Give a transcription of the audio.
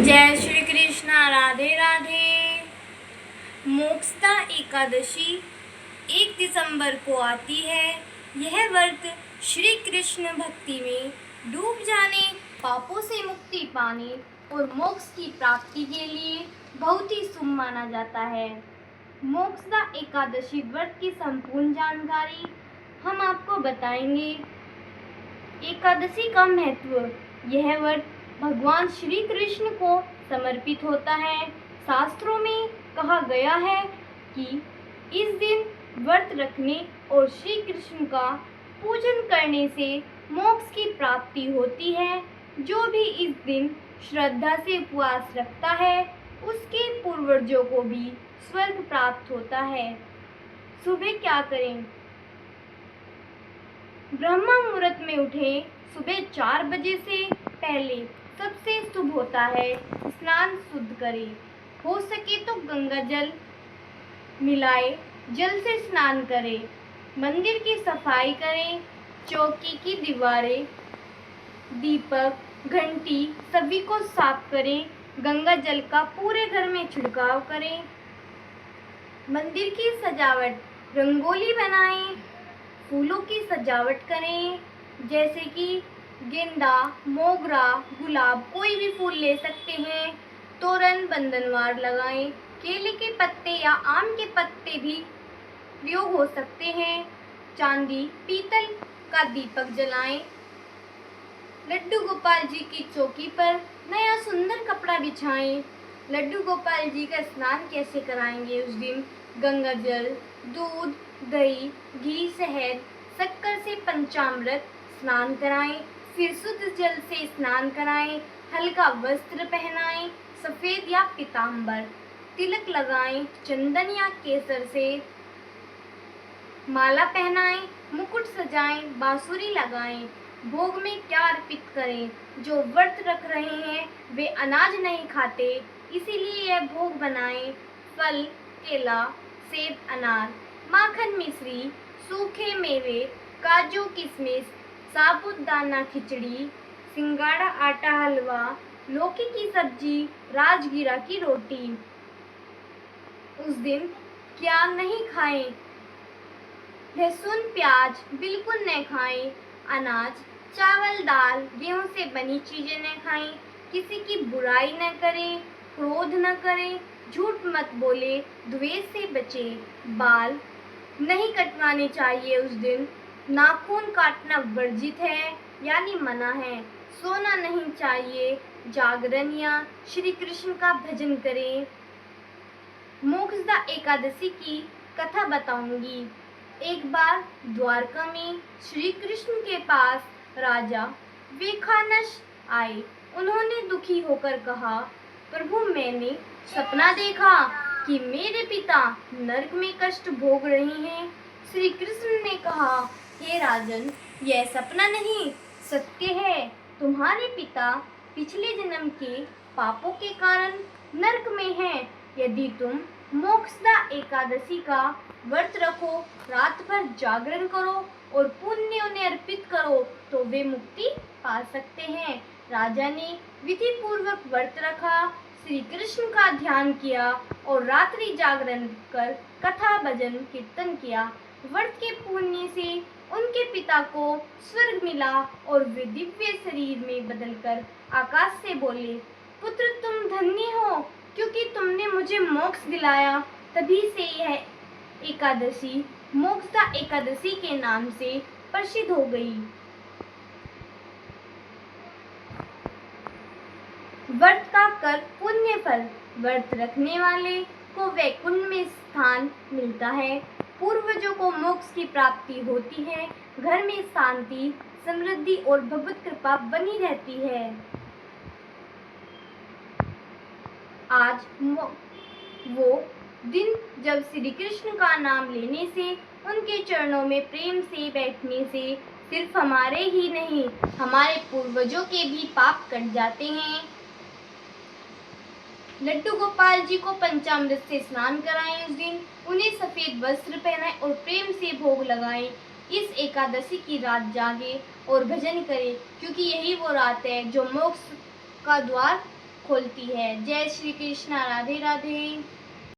जय श्री कृष्ण। राधे राधे। मोक्षदा एकादशी 1 दिसंबर को आती है। यह व्रत श्री कृष्ण भक्ति में डूब जाने, पापों से मुक्ति पाने और मोक्ष की प्राप्ति के लिए बहुत ही शुभ माना जाता है। मोक्षदा एकादशी व्रत की संपूर्ण जानकारी हम आपको बताएंगे। एकादशी का महत्व। यह व्रत भगवान श्री कृष्ण को समर्पित होता है। शास्त्रों में कहा गया है कि इस दिन व्रत रखने और श्री कृष्ण का पूजन करने से मोक्ष की प्राप्ति होती है। जो भी इस दिन श्रद्धा से उपवास रखता है उसके पूर्वजों को भी स्वर्ग प्राप्त होता है। सुबह क्या करें? ब्रह्म मुहूर्त में उठें। सुबह 4 बजे से पहले सबसे शुभ होता है। स्नान शुद्ध करें। हो सके तो गंगा जल मिलाए जल से स्नान करें। मंदिर की सफाई करें। चौकी की दीवारें, दीपक, घंटी सभी को साफ करें। गंगा जल का पूरे घर में छिड़काव करें। मंदिर की सजावट, रंगोली बनाएं। फूलों की सजावट करें, जैसे कि गेंदा, मोगरा, गुलाब, कोई भी फूल ले सकते हैं। तोरण, बंधनवार लगाएं। केले के पत्ते या आम के पत्ते भी प्रयोग हो सकते हैं। चांदी, पीतल का दीपक जलाएं। लड्डू गोपाल जी की चौकी पर नया सुंदर कपड़ा बिछाएं। लड्डू गोपाल जी का स्नान कैसे कराएंगे? उस दिन गंगा जल, दूध, दही, घी, शहद, शक्कर से पंचामृत स्नान कराएं। फिर शुद्ध जल से स्नान कराएं। हल्का वस्त्र पहनाएं, सफेद या पीतांबर। तिलक लगाएं। चंदन या केसर से माला पहनाएं। मुकुट सजाएं। बांसुरी लगाएं। भोग में क्या अर्पित करें? जो व्रत रख रहे हैं वे अनाज नहीं खाते, इसीलिए यह भोग बनाएं। फल, केला, सेब, अनार, माखन, मिश्री, सूखे मेवे, काजू, किशमिश, साबूदाना खिचड़ी, सिंगाड़ा, आटा हलवा, लौकी की सब्जी, राजगीरा की रोटी। उस दिन क्या नहीं खाएं? लहसुन, प्याज बिल्कुल न खाएं। अनाज, चावल, दाल, गेहूं से बनी चीजें न खाएं। किसी की बुराई न करें। क्रोध न करें। झूठ मत बोले। द्वेष से बचें। बाल नहीं कटवाने चाहिए उस दिन। नाखून काटना वर्जित है, यानी मना है। सोना नहीं चाहिए। जागरण या श्री कृष्ण का भजन करें। मोक्षदा एकादशी की कथा बताऊंगी। एक बार द्वारका में श्री कृष्ण के पास राजा वेखानस आए। उन्होंने दुखी होकर कहा, प्रभु, मैंने सपना देखा कि मेरे पिता नरक में कष्ट भोग रहे हैं। श्री कृष्ण ने कहा, हे राजन, यह सपना नहीं, सत्य है। तुम्हारे पिता पिछले जन्म के पापों के कारण नरक में हैं। यदि तुम मोक्षदा एकादशी का व्रत रखो, रात भर जागरण करो और पुण्य उन्हें अर्पित करो तो वे मुक्ति पा सकते हैं। राजा ने विधि पूर्वक व्रत रखा, श्री कृष्ण का ध्यान किया और रात्रि जागरण कर कथा, भजन, कीर्तन किया। व्रत के पुण्य से उनके पिता को स्वर्ग मिला और वे दिव्य शरीर में बदलकर आकाश से बोले, पुत्र, तुम धन्य हो क्योंकि तुमने मुझे मोक्ष दिलाया। तभी से यह एकादशी मोक्षदा एकादशी के नाम से प्रसिद्ध हो गई। व्रत का कर पुण्य फल। व्रत रखने वाले को वैकुंठ में स्थान मिलता है। पूर्वजों को मोक्ष की प्राप्ति होती है। घर में शांति, समृद्धि और भगवत कृपा बनी रहती है। आज वो दिन जब श्री कृष्ण का नाम लेने से, उनके चरणों में प्रेम से बैठने से सिर्फ हमारे ही नहीं, हमारे पूर्वजों के भी पाप कट जाते हैं। लड्डू गोपाल जी को पंचामृत से स्नान कराएं। उस दिन उन्हें सफेद वस्त्र पहनाएं और प्रेम से भोग लगाएं। इस एकादशी की रात जागे और भजन करें, क्योंकि यही वो रात है जो मोक्ष का द्वार खोलती है। जय श्री कृष्णा, राधे राधे।